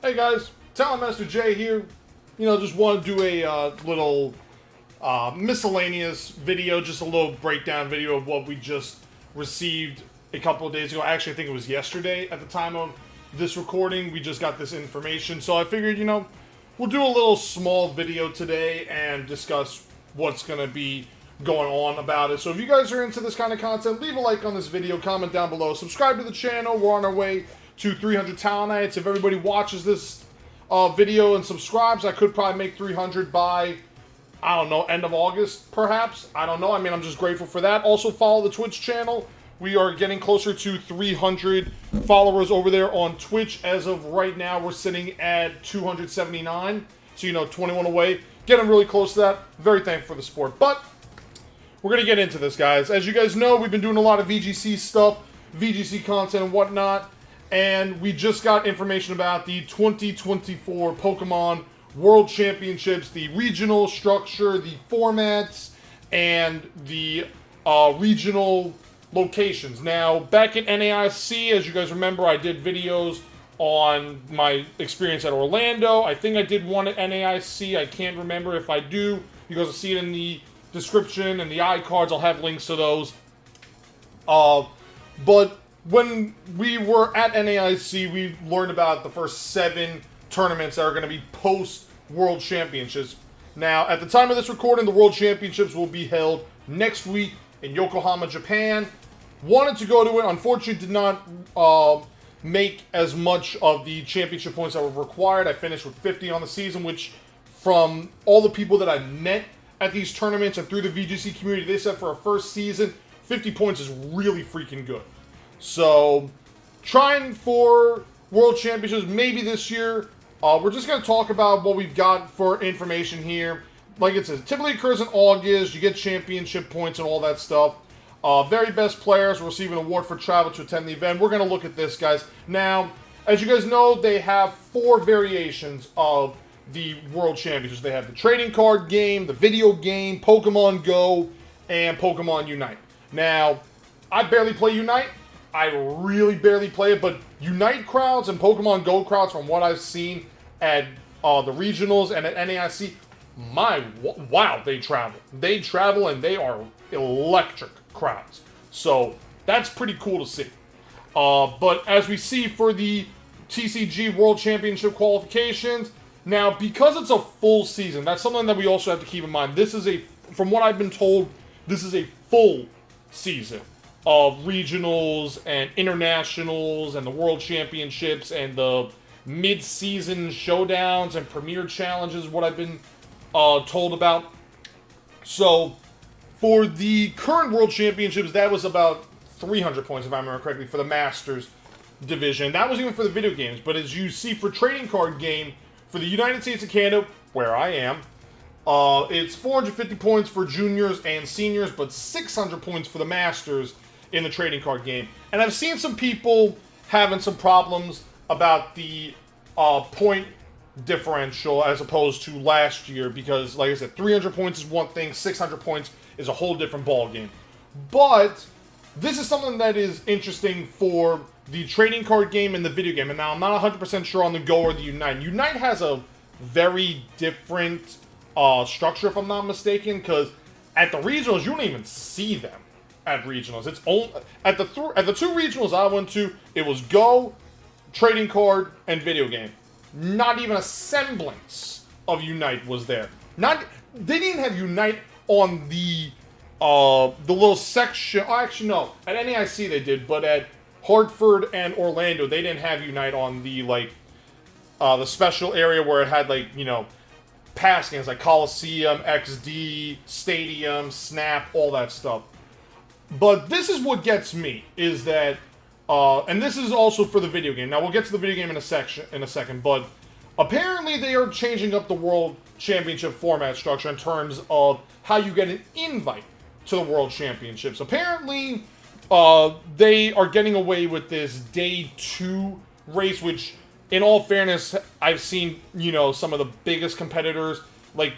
Hey guys, TalonMasterJ here. Just want to do a little miscellaneous video, just a little breakdown video of what we just received a couple of days ago. Actually, I think it was yesterday at the time of this recording. We just got this information. So I figured, we'll do a little small video today and discuss what's going to be going on about it. So if you guys are into this kind of content, leave a like on this video, comment down below, subscribe to the channel. We're on our way to 300 Talonites. If everybody watches this video and subscribes, I could probably make 300 by, I don't know, end of August, perhaps. I don't know. I mean, I'm just grateful for that. Also, follow the Twitch channel. We are getting closer to 300 followers over there on Twitch. As of right now, we're sitting at 279. So, 21 away. Getting really close to that. Very thankful for the support. But we're going to get into this, guys. As you guys know, we've been doing a lot of VGC stuff, VGC content and whatnot. And we just got information about the 2024 Pokemon World Championships, the regional structure, the formats, and the regional locations. Now, back at NAIC, as you guys remember, I did videos on my experience at Orlando. I think I did one at NAIC. I can't remember. If I do, you guys will see it in the description and the iCards. I'll have links to those. But when we were at NAIC, we learned about the first 7 tournaments that are going to be post-World Championships. Now, at the time of this recording, the World Championships will be held next week in Yokohama, Japan. Wanted to go to it. Unfortunately, did not make as much of the championship points that were required. I finished with 50 on the season, which from all the people that I met at these tournaments and through the VGC community, they said for a first season, 50 points is really freaking good. So, trying for World Championships maybe this year. We're just going to talk about what we've got for information here. Like it says, typically occurs in August. You get championship points and all that stuff. Very best players will receive an award for travel to attend the event. We're going to look at this, guys. Now, as you guys know, they have 4 variations of the World Championships. They have the trading card game, the video game, Pokemon Go, and Pokemon Unite. Now, I barely play Unite. I really barely play it, but Unite crowds and Pokemon Go crowds, from what I've seen at the regionals and at NAIC, wow, they travel. They travel, and they are electric crowds. So that's pretty cool to see. But as we see for the TCG World Championship qualifications, now, because it's a full season, that's something that we also have to keep in mind. This is from what I've been told, this is a full season of regionals and internationals and the World Championships and the mid-season showdowns and premier challenges, what I've been told about. So, for the current World Championships, that was about 300 points, if I remember correctly, for the Masters division. That was even for the video games. But as you see for trading card game, for the United States and Canada, where I am, it's 450 points for juniors and seniors, but 600 points for the Masters in the trading card game. And I've seen some people having some problems about the point differential as opposed to last year, because, like I said, 300 points is one thing, 600 points is a whole different ball game. But this is something that is interesting for the trading card game and the video game. And now I'm not 100% sure on the Go or the Unite. Unite has a very different structure, if I'm not mistaken, because at the regionals, you don't even see them at regionals. It's only at the 2 regionals I went to, it was Go, trading card, and video game. Not even a semblance of Unite was there. They didn't have Unite on the little section. Oh, actually, no. At NAIC they did, but at Hartford and Orlando, they didn't have Unite on the the special area where it had past games like Coliseum, XD, Stadium, Snap, all that stuff. But this is what gets me, is that, and this is also for the video game. Now, we'll get to the video game in a second, but apparently they are changing up the World Championship format structure in terms of how you get an invite to the World Championships. Apparently, they are getting away with this Day 2 race, which, in all fairness, I've seen, some of the biggest competitors,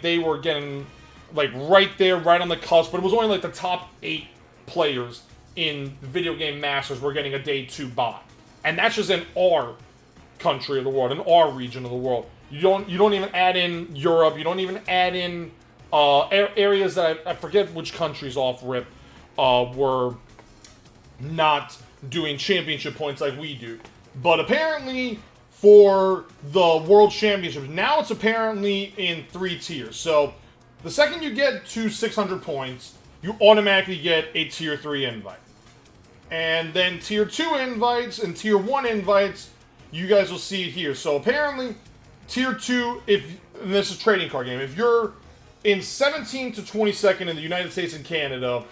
they were getting, right there, right on the cusp, but it was only, the top 8 players in the video game Masters were getting a Day 2 bye. And that's just in our country of the world, in our region of the world. You don't even add in Europe. You don't even add in areas that I forget which countries off rip were not doing championship points like we do. But apparently for the World Championships, now it's apparently in 3 tiers. So the second you get to 600 points, you automatically get a Tier 3 invite. And then Tier 2 invites and Tier 1 invites, you guys will see it here. So apparently, Tier 2, and this is trading card game, if you're in 17th to 22nd in the United States and Canada,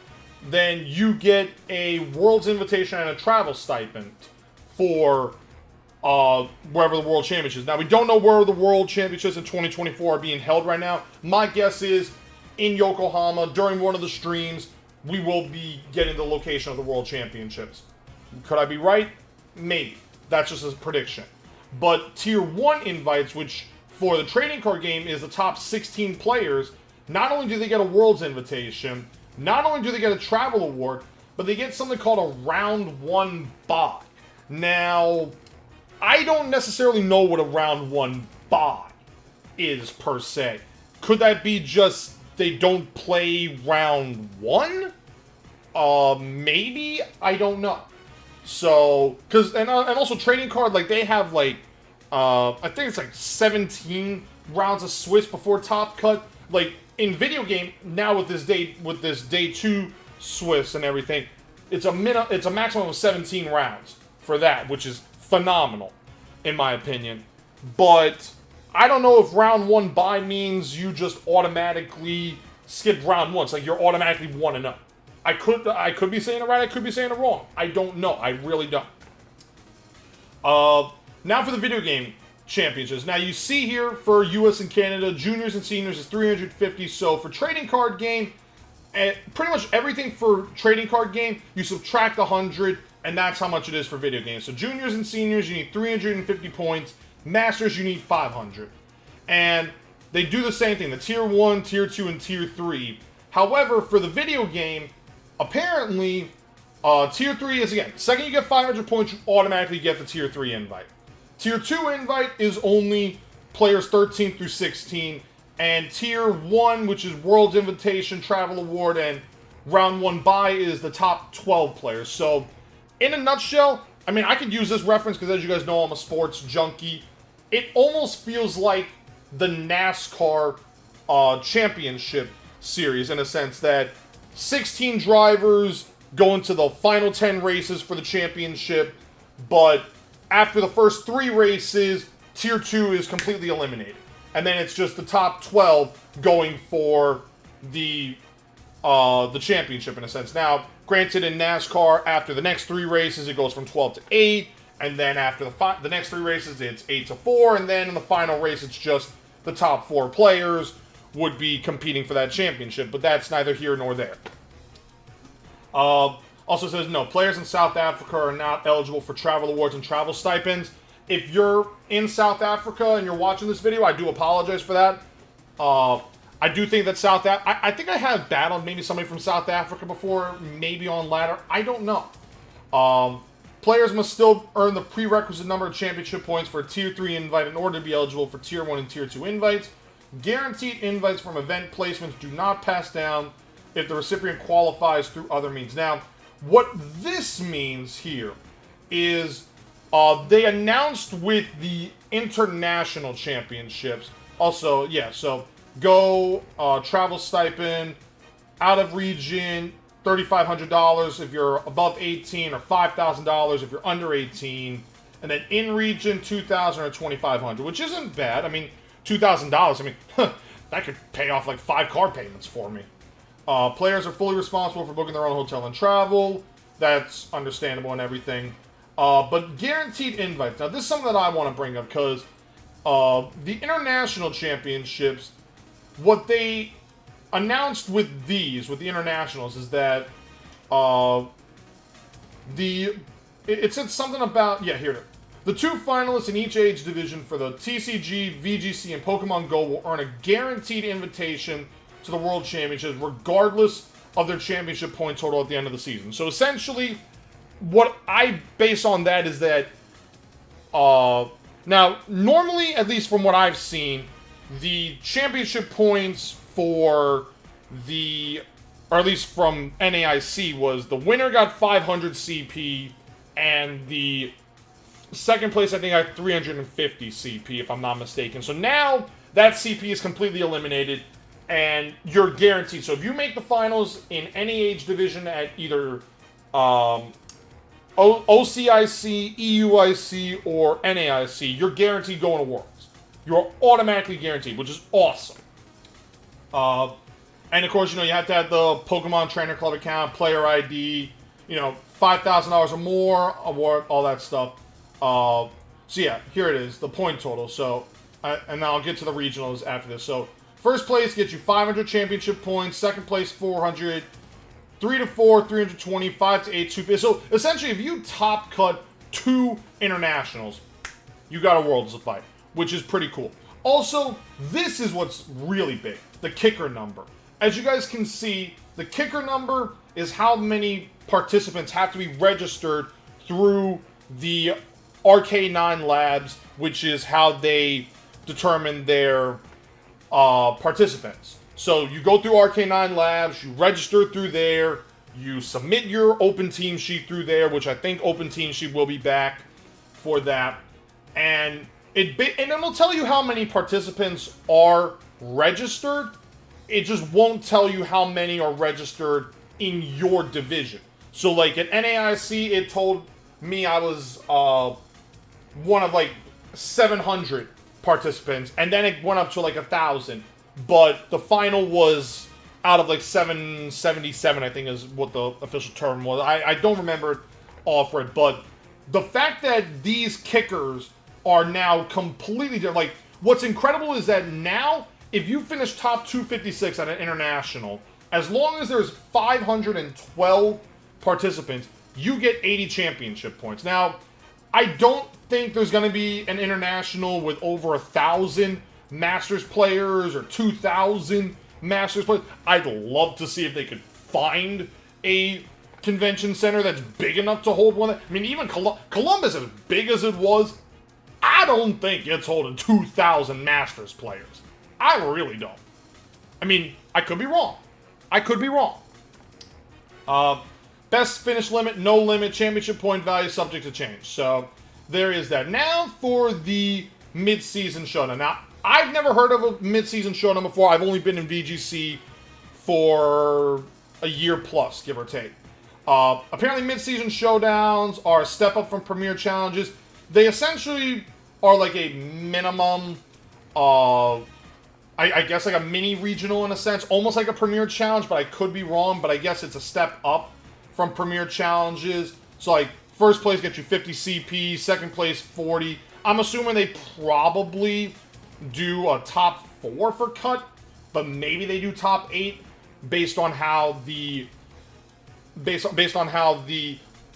then you get a World's Invitation and a travel stipend for wherever the World Championships. Now, we don't know where the World Championships in 2024 are being held right now. My guess is in Yokohama, during one of the streams, we will be getting the location of the World Championships. Could I be right? Maybe. That's just a prediction. But Tier 1 invites, which for the trading card game is the top 16 players, not only do they get a World's Invitation, not only do they get a travel award, but they get something called a Round 1 buy. Now, I don't necessarily know what a Round 1 buy is, per se. Could that be just they don't play Round 1? Maybe? I don't know. So, and also trading card, like, they have, like, I think it's like 17 rounds of Swiss before Top Cut. Like, in video game, now with this day 2 Swiss and everything, it's a maximum of 17 rounds for that, which is phenomenal, in my opinion. But I don't know if Round 1 bye means you just automatically skip Round 1. It's like you're automatically 1-0. I could be saying it right, I could be saying it wrong. I don't know. I really don't. Now for the video game championships. Now you see here for US and Canada, juniors and seniors is 350. So for trading card game, pretty much everything for trading card game, you subtract 100, and that's how much it is for video games. So juniors and seniors, you need 350 points. Masters, you need 500. And they do the same thing, the Tier 1, Tier 2, and Tier 3. However, for the video game, apparently, Tier 3 is, again, second you get 500 points, you automatically get the Tier 3 invite. Tier 2 invite is only players 13 through 16, and Tier 1, which is World's Invitation, Travel Award, and Round 1 bye is the top 12 players. So, in a nutshell, I mean, I could use this reference because, as you guys know, I'm a sports junkie. It almost feels like the NASCAR championship series, in a sense that 16 drivers go into the final 10 races for the championship, but after the first 3 races, Tier 2 is completely eliminated. And then it's just the top 12 going for the championship, in a sense. Now, granted, in NASCAR, after the next 3 races, it goes from 12 to 8, and then after the next 3 races, it's 8 to 4, and then in the final race, it's just the top 4 players would be competing for that championship, but that's neither here nor there. Also says, no, players in South Africa are not eligible for travel awards and travel stipends. If you're in South Africa and you're watching this video, I do apologize for that. I do think that I think I have battled maybe somebody from South Africa before, maybe on ladder. I don't know. Players must still earn the prerequisite number of championship points for a Tier 3 invite in order to be eligible for Tier 1 and Tier 2 invites. Guaranteed invites from event placements do not pass down if the recipient qualifies through other means. Now, what this means here is they announced with the international championships. Also, yeah, so go travel stipend, out of region, $3,500 if you're above 18, or $5,000 if you're under 18, and then in region, $2,000 or $2,500, which isn't bad. I mean, $2,000. I mean, that could pay off like 5 car payments for me. Players are fully responsible for booking their own hotel and travel. That's understandable and everything. But guaranteed invites. Now, this is something that I want to bring up because the international championships, what they announced with the internationals is that it said something about, yeah, here it is. The 2 finalists in each age division for the TCG, VGC, and Pokemon Go will earn a guaranteed invitation to the World Championships regardless of their championship point total at the end of the season. So essentially, what I base on that is that Now, normally, at least from what I've seen, the championship points for the, or at least from NAIC, was the winner got 500 CP, and the second place, I think, got 350 CP, if I'm not mistaken. So now, that CP is completely eliminated, and you're guaranteed. So if you make the finals in any age division at either OCIC, EUIC, or NAIC, you're guaranteed going to Worlds. You're automatically guaranteed, which is awesome. And of course, you have to have the Pokemon Trainer Club account, player ID, $5,000 or more, award, all that stuff. So yeah, here it is, the point total. So, and now I'll get to the regionals after this. So, first place gets you 500 championship points. Second place, 400. 3 to 4, 320, 5 to 8, 250. So essentially, if you top cut 2 internationals, you got a Worlds to fight, which is pretty cool. Also, this is what's really big, the kicker number. As you guys can see, the kicker number is how many participants have to be registered through the RK9 labs, which is how they determine their participants. So you go through RK9 labs, you register through there, you submit your open team sheet through there, which I think open team sheet will be back for that. And it'll tell you how many participants are registered. It just won't tell you how many are registered in your division. So like at NAIC, it told me I was one of like 700 participants, and then it went up to like 1,000. But the final was out of like 777, I think is what the official term was. I don't remember off it, but the fact that these kickers are now completely different. Like, what's incredible is that now, if you finish top 256 at an international, as long as there's 512 participants, you get 80 championship points. Now, I don't think there's going to be an international with over 1,000 Masters players or 2,000 Masters players. I'd love to see if they could find a convention center that's big enough to hold one. I mean, even Columbus, as big as it was, I don't think it's holding 2,000 Masters players. I really don't. I mean, I could be wrong. Best finish limit, no limit, championship point value subject to change. So there is that. Now for the mid-season showdown. Now, I've never heard of a mid-season showdown before. I've only been in VGC for a year plus, give or take. Apparently, mid-season showdowns are a step up from Premier Challenges. They essentially are like a minimum, I guess like a mini regional in a sense. Almost like a Premier Challenge, but I could be wrong. But I guess it's a step up from Premier Challenges. So like, first place gets you 50 CP, second place 40. I'm assuming they probably do a top 4 for cut, but maybe they do top 8 based on how the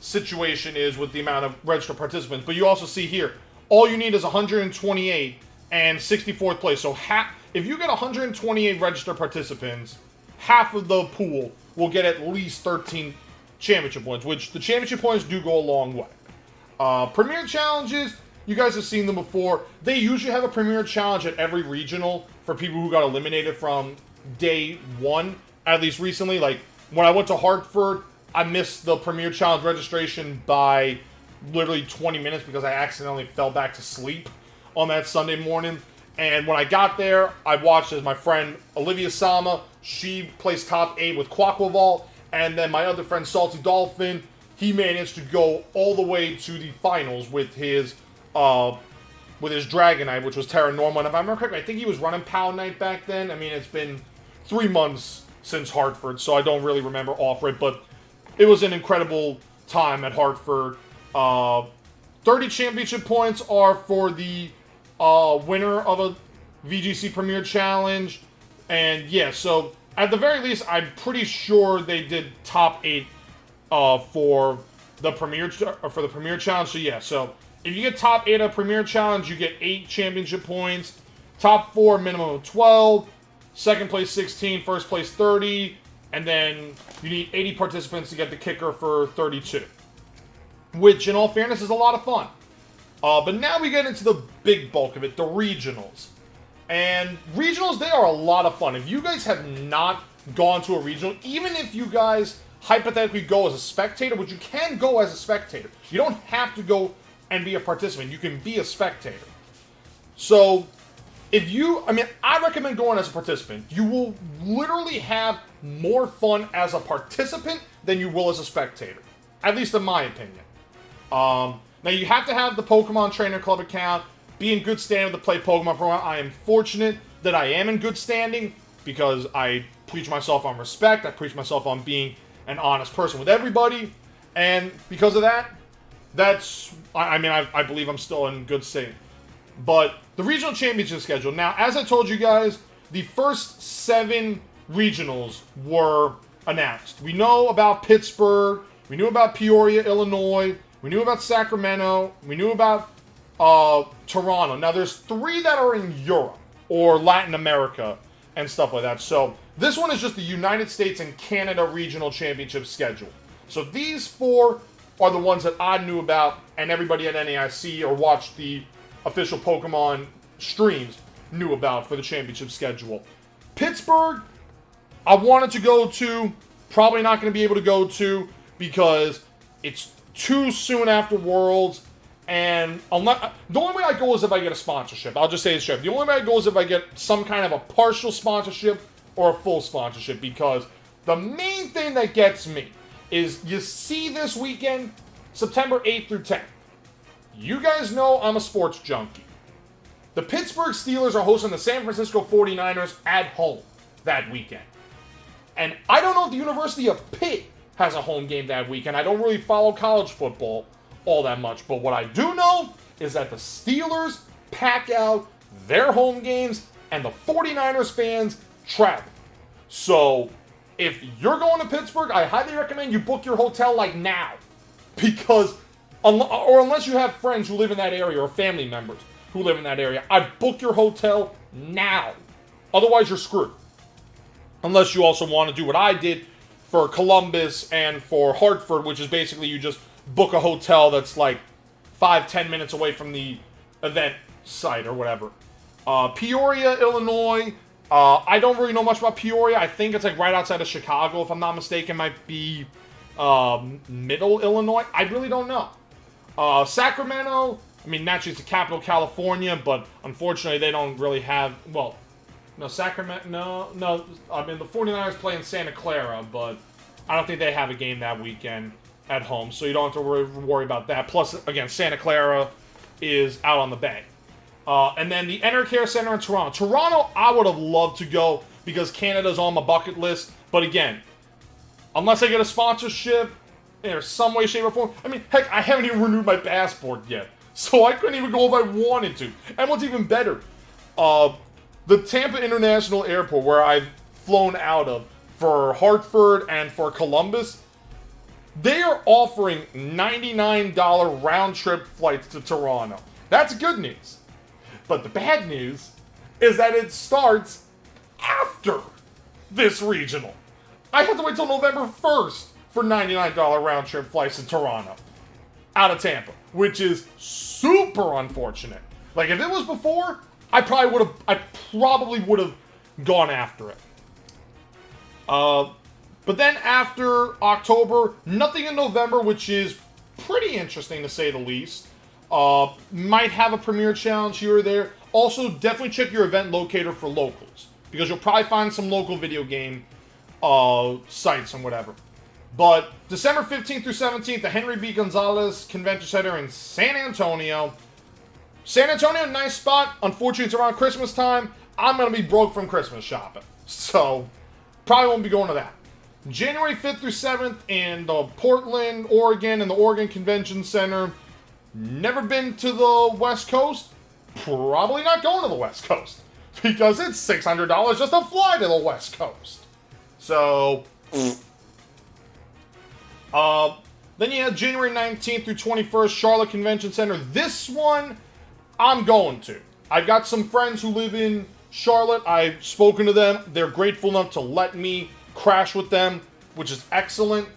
situation is with the amount of registered participants. But you also see here, all you need is 128 and 64th place. So if you get 128 registered participants, half of the pool will get at least 13 championship points, which the championship points do go a long way. Premier Challenges, you guys have seen them before. They usually have a Premier Challenge at every regional for people who got eliminated from day 1, at least recently. Like, when I went to Hartford, I missed the Premier Challenge registration by literally 20 minutes because I accidentally fell back to sleep on that Sunday morning. And when I got there, I watched as my friend Olivia Sama, she placed top 8 with Quaquaval, and then my other friend Salty Dolphin, he managed to go all the way to the finals with his Dragonite, which was Terra Normal. And if I remember correctly, I think he was running POW Night back then. I mean, it's been 3 months since Hartford, so I don't really remember off it, but it was an incredible time at Hartford. 30 championship points are for the winner of a VGC Premier Challenge. And yeah, so at the very least, I'm pretty sure they did top 8 for the Premier Challenge. So yeah, so if you get top 8 at Premier Challenge, you get 8 championship points. Top 4, minimum of 12. Second place 16, first place 30, and then you need 80 participants to get the kicker for 32. Which, in all fairness, is a lot of fun. But now we get into the big bulk of it, the regionals. And regionals, they are a lot of fun. If you guys have not gone to a regional, even if you guys hypothetically go as a spectator, which you can go as a spectator. You don't have to go and be a participant. You can be a spectator. So, I recommend going as a participant. You will literally have more fun as a participant than you will as a spectator. At least in my opinion. Now, you have to have the Pokemon Trainer Club account, be in good standing to play Pokemon Pro. I am fortunate that I am in good standing because I preach myself on respect. I preach myself on being an honest person with everybody. And because of that, I believe I'm still in good state. But the regional championship schedule. Now, as I told you guys, the first 7 regionals were announced. We know about Pittsburgh. We knew about Peoria, Illinois. We knew about Sacramento. We knew about Toronto. Now, there's 3 that are in Europe or Latin America and stuff like that. So, this one is just the United States and Canada regional championship schedule. So, these 4 are the ones that I knew about, and everybody at NAIC or watched the official Pokemon streams knew about for the championship schedule. Pittsburgh, I wanted to go to, probably not going to be able to go to because it's too soon after Worlds, and the only way I go is if I get a sponsorship. I'll just say this straight. The only way I go is if I get some kind of a partial sponsorship or a full sponsorship, because the main thing that gets me is you see this weekend, September 8th through 10th. You guys know I'm a sports junkie. The Pittsburgh Steelers are hosting the San Francisco 49ers at home that weekend. And I don't know if the University of Pitt has a home game that weekend. I don't really follow college football all that much. But what I do know is that the Steelers pack out their home games and the 49ers fans travel. So, if you're going to Pittsburgh, I highly recommend you book your hotel like now. Because, unless you have friends who live in that area or family members who live in that area, I'd book your hotel now. Otherwise, you're screwed. Unless you also want to do what I did for Columbus and for Hartford, which is basically you just book a hotel that's like 5-10 minutes away from the event site or whatever. Peoria, Illinois. I don't really know much about Peoria. I think it's like right outside of Chicago, if I'm not mistaken. Might be middle Illinois. I really don't know. Sacramento. I mean, naturally it's the capital of California, but unfortunately they don't really have, well, no, Sacramento, no, I mean, the 49ers play in Santa Clara, but I don't think they have a game that weekend at home, so you don't have to worry about that. Plus, again, Santa Clara is out on the bay. And then the Enercare Center in Toronto. Toronto, I would have loved to go because Canada's on my bucket list, but again, unless I get a sponsorship in some way, shape, or form, I mean, heck, I haven't even renewed my passport yet, so I couldn't even go if I wanted to. And what's even better, the Tampa International Airport, where I've flown out of for Hartford and for Columbus, they are offering $99 round-trip flights to Toronto. That's good news. But the bad news is that it starts after this regional. I have to wait till November 1st for $99 round-trip flights to Toronto out of Tampa, which is super unfortunate. Like, if it was before, I probably would have gone after it. But then after October, nothing in November, which is pretty interesting to say the least. Might have a Premier Challenge here or there. Also, definitely check your event locator for locals, because you'll probably find some local video game sites and whatever. But December 15th through 17th, the Henry B. Gonzalez Convention Center in San Antonio. San Antonio, nice spot. Unfortunately, it's around Christmas time. I'm going to be broke from Christmas shopping. So, probably won't be going to that. January 5th through 7th in Portland, Oregon, in the Oregon Convention Center. Never been to the West Coast. Probably not going to the West Coast, because it's $600 just to fly to the West Coast. So, then you have January 19th through 21st, Charlotte Convention Center. This one, I'm going to. I've got some friends who live in Charlotte. I've spoken to them. They're grateful enough to let me crash with them, which is excellent.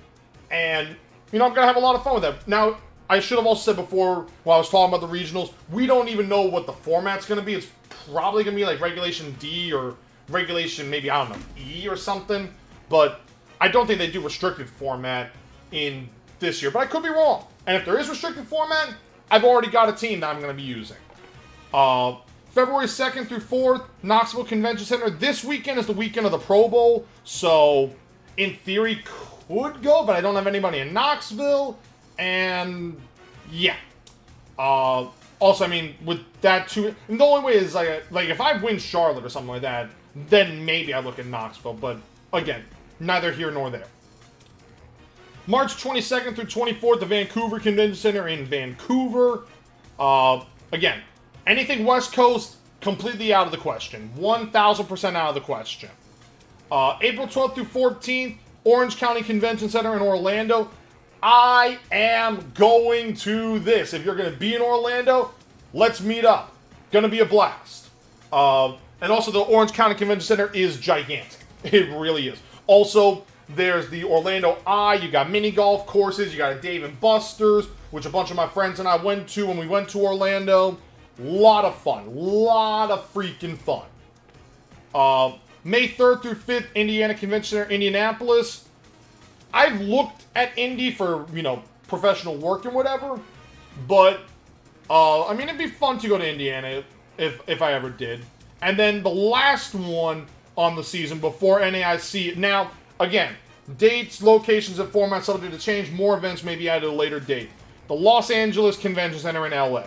And, I'm going to have a lot of fun with them. Now, I should have also said before, while I was talking about the regionals, we don't even know what the format's going to be. It's probably going to be like Regulation D or Regulation maybe, I don't know, E or something. But I don't think they do restricted format in this year. But I could be wrong. And if there is restricted format, I've already got a team that I'm going to be using. February 2nd through 4th, Knoxville Convention Center. This weekend is the weekend of the Pro Bowl. So, in theory, could go, but I don't have anybody in Knoxville. And, yeah. Also, I mean, with that too, and the only way is, like if I win Charlotte or something like that, then maybe I look at Knoxville. But, again, neither here nor there. March 22nd through 24th, the Vancouver Convention Center in Vancouver. Again, anything West Coast, completely out of the question. 1,000% out of the question. April 12th through 14th, Orange County Convention Center in Orlando. I am going to this. If you're going to be in Orlando, let's meet up. Going to be a blast. And also, the Orange County Convention Center is gigantic. It really is. Also, there's the Orlando Eye. You got mini golf courses. You got a Dave & Buster's, which a bunch of my friends and I went to when we went to Orlando. Lot of fun. Lot of freaking fun. May 3rd through 5th, Indiana Convention Center, Indianapolis. I've looked at Indy for, professional work and whatever. But, I mean, it'd be fun to go to Indiana if I ever did. And then the last one on the season before NAIC. Now, again, dates, locations, and formats subject to change. More events may be added at a later date. The Los Angeles Convention Center in LA.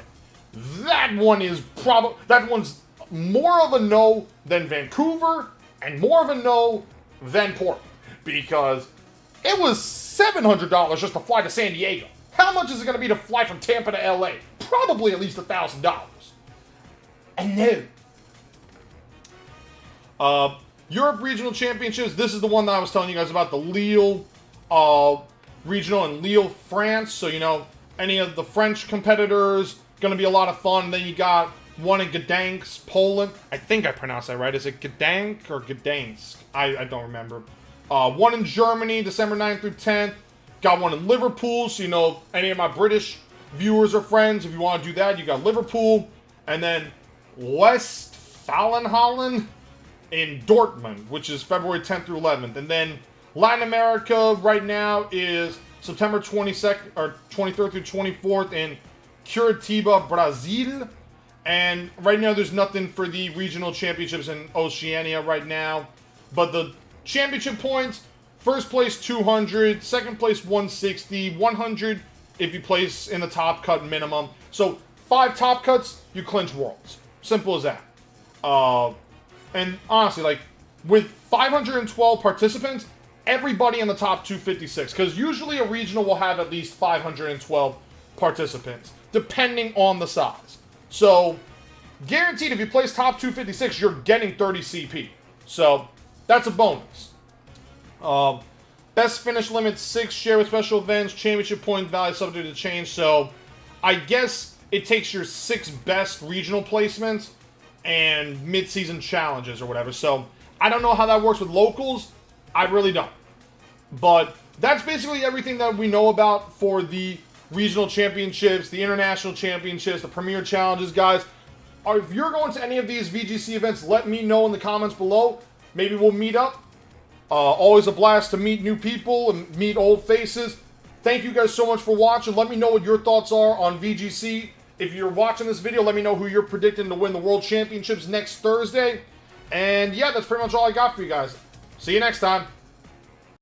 That one's more of a no than Vancouver and more of a no than Portland, because it was $700 just to fly to San Diego. How much is it going to be to fly from Tampa to LA? Probably at least $1,000. And no. Europe Regional Championships. This is the one that I was telling you guys about, the Lille Regional in Lille, France. So, any of the French competitors, going to be a lot of fun. Then you got one in Gdansk, Poland. I think I pronounced that right. Is it Gdansk or Gdansk? I don't remember. One in Germany, December 9th through 10th. Got one in Liverpool. So, any of my British viewers or friends, if you want to do that, you got Liverpool. And then Westfalenhallen in Dortmund, which is February 10th through 11th. And then Latin America right now is September 22nd or 23rd through 24th in Curitiba, Brazil. And right now there's nothing for the regional championships in Oceania right now. But the championship points, first place 200, second place 160, 100 if you place in the top cut minimum. So 5 top cuts, you clinch worlds. Simple as that. And honestly, with 512 participants, everybody in the top 256, because usually a regional will have at least 512 participants, depending on the size. So, guaranteed if you place top 256, you're getting 30 CP. So, that's a bonus. Best finish limit 6, share with special events, championship point value subject to change. So, I guess it takes your 6 best regional placements and mid-season challenges or whatever. So, I don't know how that works with locals. I really don't. But that's basically everything that we know about for the regional championships, the international championships, the premier challenges, guys. If you're going to any of these VGC events, let me know in the comments below. Maybe we'll meet up. Always a blast to meet new people and meet old faces. Thank you guys so much for watching. Let me know what your thoughts are on VGC. If you're watching this video, let me know who you're predicting to win the World Championships next Thursday. And yeah, that's pretty much all I got for you guys. See you next time.